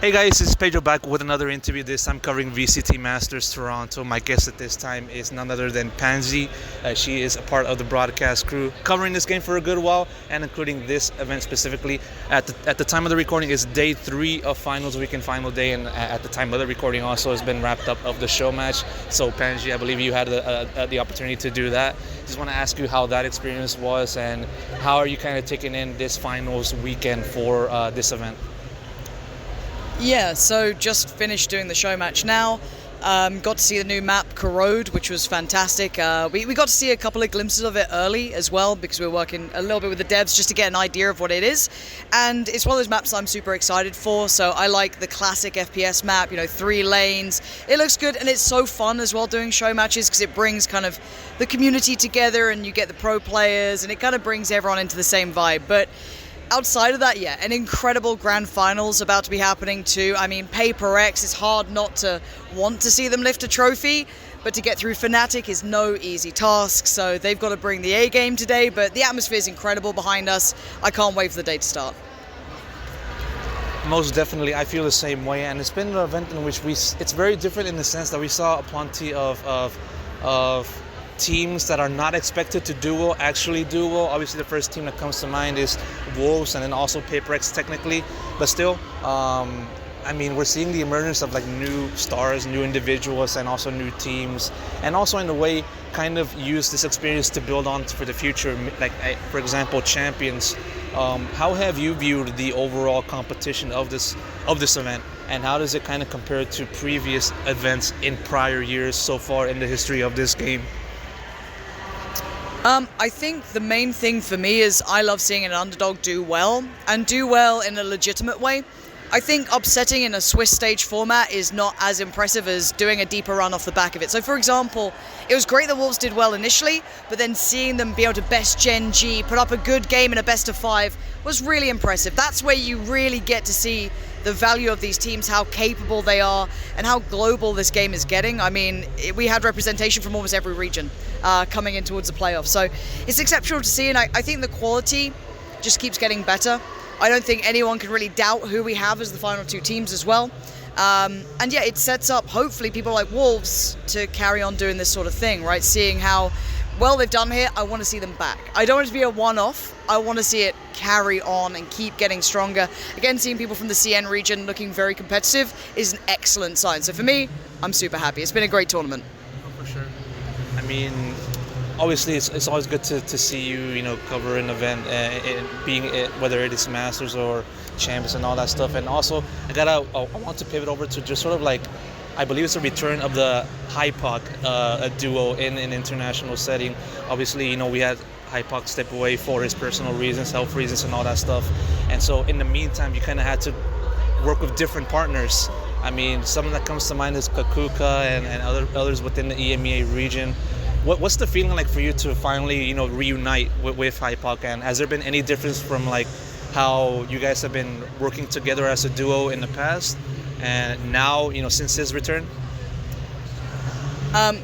Hey guys, this is Pedro back with another interview. This time covering VCT Masters Toronto. My guest at this time is none other than Pansy. She is a part of the broadcast crew covering this game for a good while and including this event specifically. At the time of the recording is day 3 of finals weekend, final day, and at the time of the recording also has been wrapped up of the show match. So Pansy, I believe you had the opportunity to do that. Just want to ask you how that experience was and how are you kind of taking in this finals weekend for this event? Yeah, so just finished doing the show match now. Got to see the new map, Corrode, which was fantastic. We got to see a couple of glimpses of it early as well because we were working a little bit with the devs just to get an idea of what it is. And it's one of those maps I'm super excited for. So I like the classic FPS map, 3 lanes. It looks good and it's so fun as well doing show matches because it brings kind of the community together and you get the pro players and it kind of brings everyone into the same vibe. But outside of that, yeah, an incredible grand finals about to be happening too. I mean, Paper X, it's hard not to want to see them lift a trophy, but to get through Fnatic is no easy task, so they've got to bring the A game today, but the atmosphere is incredible behind us. I can't wait for the day to start. Most definitely, I feel the same way, and it's been an event in which it's very different in the sense that we saw a plenty of teams that are not expected to do well actually do well. Obviously the first team that comes to mind is Wolves and then also PaperX technically, but still I mean, we're seeing the emergence of like new stars, new individuals, and also new teams, and also in a way kind of use this experience to build on for the future. Like for example, Champions. How have you viewed the overall competition of this event, and how does it kind of compare to previous events in prior years so far in the history of this game? I think the main thing for me is I love seeing an underdog do well, and do well in a legitimate way. I think upsetting in a Swiss stage format is not as impressive as doing a deeper run off the back of it. So for example, it was great that Wolves did well initially, but then seeing them be able to best Gen G, put up a good game in a best of 5 was really impressive. That's where you really get to see the value of these teams, how capable they are, and how global this game is getting. I mean, we had representation from almost every region coming in towards the playoffs. So it's exceptional to see, and I think the quality just keeps getting better. I don't think anyone can really doubt who we have as the final 2 teams as well. And yeah, it sets up, hopefully, people like Wolves to carry on doing this sort of thing, right? Seeing how well they've done here, I want to see them back. I don't want it to be a one-off. I want to see it carry on and keep getting stronger. Again, seeing people from the CN region looking very competitive is an excellent sign. So for me, I'm super happy. It's been a great tournament. Oh, for sure. I mean, obviously, it's always good to see you, cover an event, whether it is Masters or Champions and all that stuff. And also, I want to pivot over to just sort of like, I believe it's a return of the hypoc duo in an international setting. Obviously, we had hypoc step away for his personal reasons, health reasons, and all that stuff. And so, in the meantime, you kind of had to work with different partners. I mean, something that comes to mind is Kakuka and others within the EMEA region. What's the feeling like for you to finally, reunite with hypoc? And has there been any difference from like how you guys have been working together as a duo in the past, and now, since his return?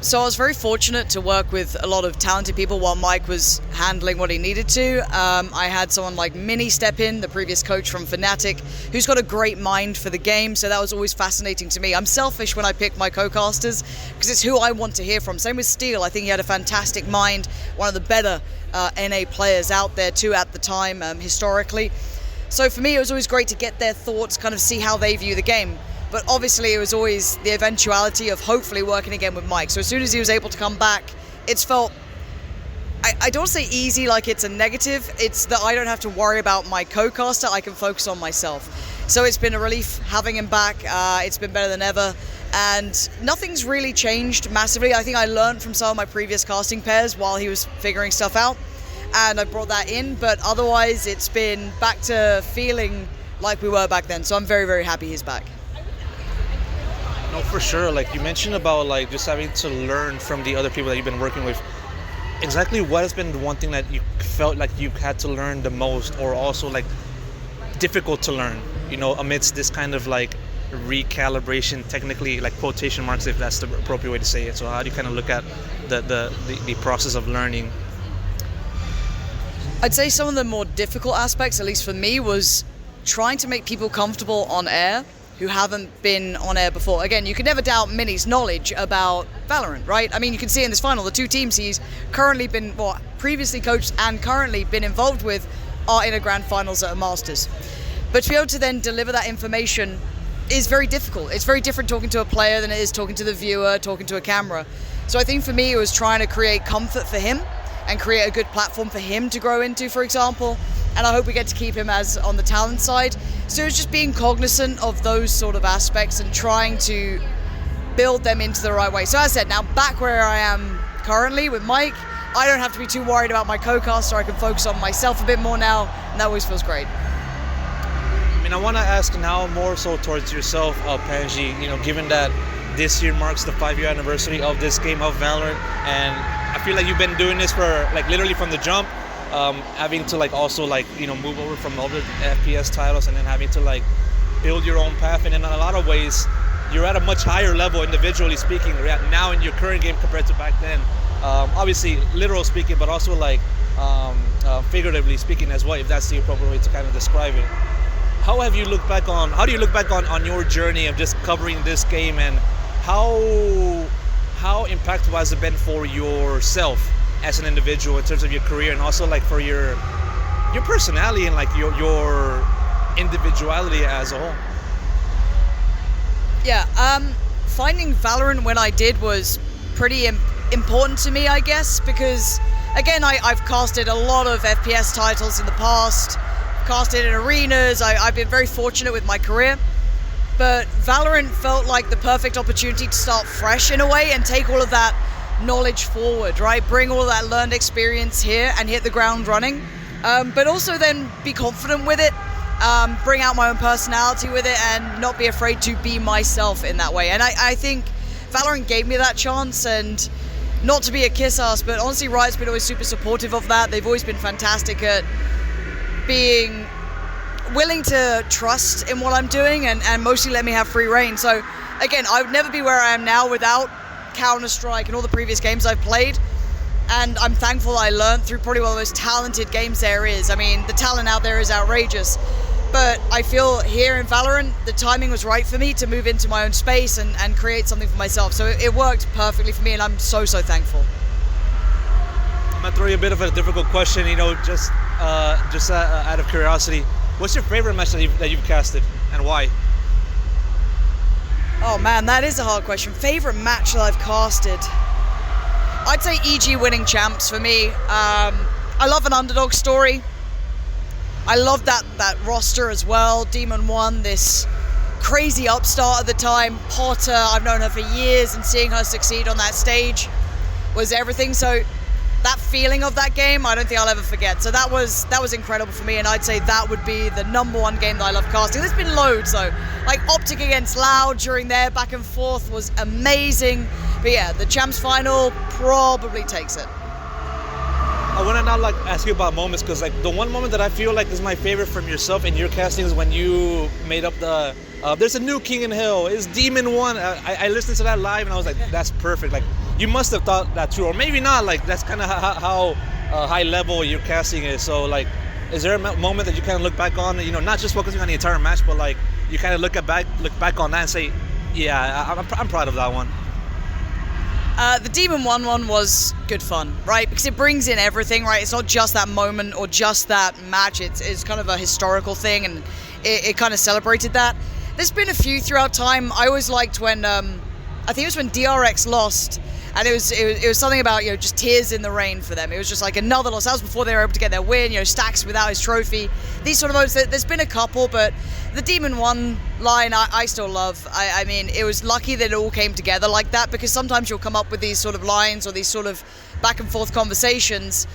So I was very fortunate to work with a lot of talented people while Mike was handling what he needed to. I had someone like Minnie step in, the previous coach from Fnatic, who's got a great mind for the game, so that was always fascinating to me. I'm selfish when I pick my co-casters because it's who I want to hear from. Same with Steel. I think he had a fantastic mind, one of the better NA players out there too at the time, historically. So for me, it was always great to get their thoughts, kind of see how they view the game. But obviously it was always the eventuality of hopefully working again with Mike. So as soon as he was able to come back, it's felt, I don't say easy like it's a negative, it's that I don't have to worry about my co-caster, I can focus on myself. So it's been a relief having him back, it's been better than ever, and nothing's really changed massively. I think I learned from some of my previous casting pairs while he was figuring stuff out, and I brought that in, but otherwise it's been back to feeling like we were back then. So I'm very, very happy he's back. No, for sure. Like you mentioned about like just having to learn from the other people that you've been working with. Exactly what has been the one thing that you felt like you had to learn the most, or also like difficult to learn, amidst this kind of like recalibration, technically, like quotation marks, if that's the appropriate way to say it. So how do you kind of look at the process of learning? I'd say some of the more difficult aspects, at least for me, was trying to make people comfortable on air who haven't been on air before. Again, you can never doubt Minnie's knowledge about Valorant, right? I mean, you can see in this final, the two teams he's currently been, previously coached and currently been involved with are in a grand finals at a Masters. But to be able to then deliver that information is very difficult. It's very different talking to a player than it is talking to the viewer, talking to a camera. So I think for me, it was trying to create comfort for him and create a good platform for him to grow into, for example. And I hope we get to keep him as on the talent side. So it's just being cognizant of those sort of aspects and trying to build them into the right way. So as I said, now back where I am currently with Mike, I don't have to be too worried about my co-caster. I can focus on myself a bit more now, and that always feels great. I mean, I want to ask now more so towards yourself, Pansy, given that this year marks the 5-year anniversary of this game of Valorant, and I feel like you've been doing this for literally from the jump, having to also move over from all the FPS titles and then having to build your own path, and in a lot of ways you're at a much higher level individually speaking now in your current game compared to back then. Obviously literal speaking, but also figuratively speaking as well, if that's the appropriate way to kind of describe it. How do you look back on your journey of just covering this game, and how impactful has it been for yourself as an individual in terms of your career, and also for your personality and your individuality as a whole? Yeah, finding Valorant when I did was pretty important to me, I guess, because again, I've casted a lot of FPS titles in the past, casted in arenas. I've been very fortunate with my career, but Valorant felt like the perfect opportunity to start fresh in a way and take all of that knowledge forward, right? Bring all that learned experience here and hit the ground running, but also then be confident with it, bring out my own personality with it, and not be afraid to be myself in that way. And I think Valorant gave me that chance, and not to be a kiss ass, but honestly Riot's been always super supportive of that. They've always been fantastic at being willing to trust in what I'm doing and mostly let me have free reign. So again, I would never be where I am now without Counter-Strike and all the previous games I've played, and I'm thankful I learned through probably one of the most talented games there is. I mean, the talent out there is outrageous, but I feel here in Valorant the timing was right for me to move into my own space and create something for myself. So it worked perfectly for me, and I'm so thankful. I'm gonna throw you a bit of a difficult question, just out of curiosity. What's your favorite match that you've casted, and why? Oh man, that is a hard question. Favorite match that I've casted? I'd say EG winning champs for me. I love an underdog story. I love that roster as well. Demon 1, this crazy upstart at the time. Potter, I've known her for years, and seeing her succeed on that stage was everything. So that feeling of that game, I don't think I'll ever forget. So that was incredible for me, and I'd say that would be the #1 game that I love casting. There's been loads, though. Optic against Loud during their back and forth was amazing. But yeah, the Champs Final probably takes it. I want to now ask you about moments, because the one moment that I feel like is my favorite from yourself and your casting is when you made up the there's a new King in Hill, it's Demon 1. I listened to that live and I was like, that's perfect. You must have thought that too, or maybe not. That's kind of how high level your casting is. So is there a moment that you kind of look back on, not just focusing on the entire match, but you kind of look back on that and say, yeah, I'm proud of that one? The Demon 1 was good fun, right? Because it brings in everything, right? It's not just that moment or just that match. It's kind of a historical thing, and it kind of celebrated that. There's been a few throughout time. I always liked when, I think it was when DRX lost, and it was something about, just tears in the rain for them. It was just another loss. That was before they were able to get their win, Stacks without his trophy. These sort of moments, there's been a couple, but the Demon 1 line I still love. I mean, it was lucky that it all came together like that, because sometimes you'll come up with these sort of lines or these sort of back and forth conversations,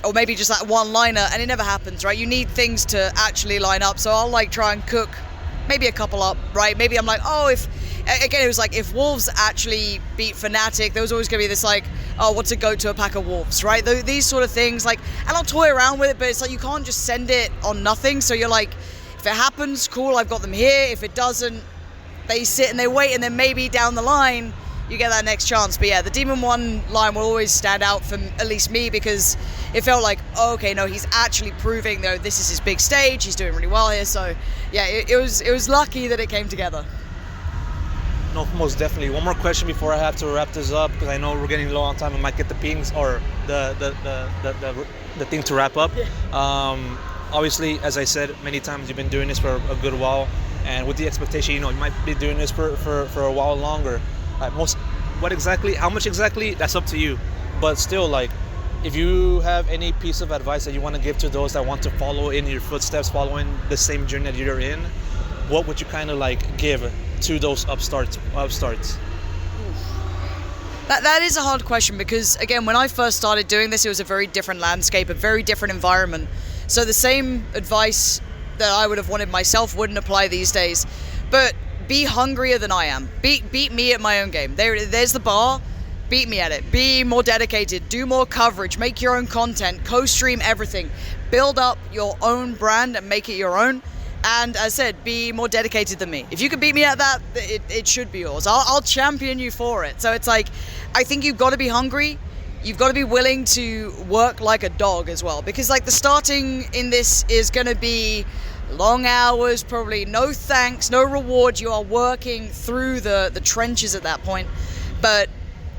or maybe just that one-liner, and it never happens, right? You need things to actually line up. So I'll try and cook maybe a couple up, right? Maybe I'm it was if Wolves actually beat Fnatic, there was always going to be this what's a goat to a pack of wolves, right? These sort of things, and I'll toy around with it, but it's you can't just send it on nothing. So you're if it happens, cool, I've got them here. If it doesn't, they sit and they wait, and then maybe down the line, you get that next chance. But yeah, the Demon 1 line will always stand out for at least me, because it felt like, oh, okay, no, he's actually proving though this is his big stage, he's doing really well here. So yeah, it was lucky that it came together. No, most definitely. One more question before I have to wrap this up, because I know we're getting low on time. I might get the pings or the thing to wrap up. Obviously, as I said many times, you've been doing this for a good while, and with the expectation, you might be doing this for a while longer. How much exactly? That's up to you. But still, like, if you have any piece of advice that you want to give to those that want to follow in your footsteps, following the same journey that you're in, what would you kind of like give to those upstarts? That is a hard question, because again, when I first started doing this, it was a very different landscape, a very different environment. So the same advice that I would have wanted myself wouldn't apply these days. But be hungrier than I am. Beat me at my own game. There's the bar. Beat me at it. Be more dedicated. Do more coverage. Make your own content. Co-stream everything. Build up your own brand and make it your own. And as I said, be more dedicated than me. If you can beat me at that, it should be yours. I'll champion you for it. So it's like, I think you've got to be hungry. You've got to be willing to work like a dog as well. Because like the starting in this is going to be long hours, probably no thanks, no reward. You are working through the trenches at that point. But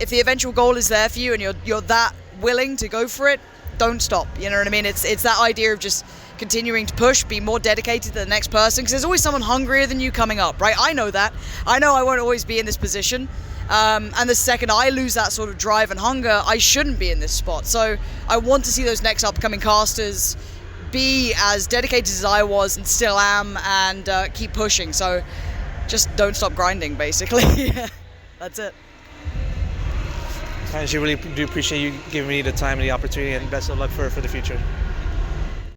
if the eventual goal is there for you and you're that willing to go for it, don't stop. You know what I mean? It's that idea of just continuing to push, be more dedicated to the next person, because there's always someone hungrier than you coming up, right? I know that. I know I won't always be in this position. And the second I lose that sort of drive and hunger, I shouldn't be in this spot. So I want to see those next upcoming casters be as dedicated as I was and still am, and keep pushing. So just don't stop grinding, basically. That's it. I really do appreciate you giving me the time and the opportunity, and best of luck for the future.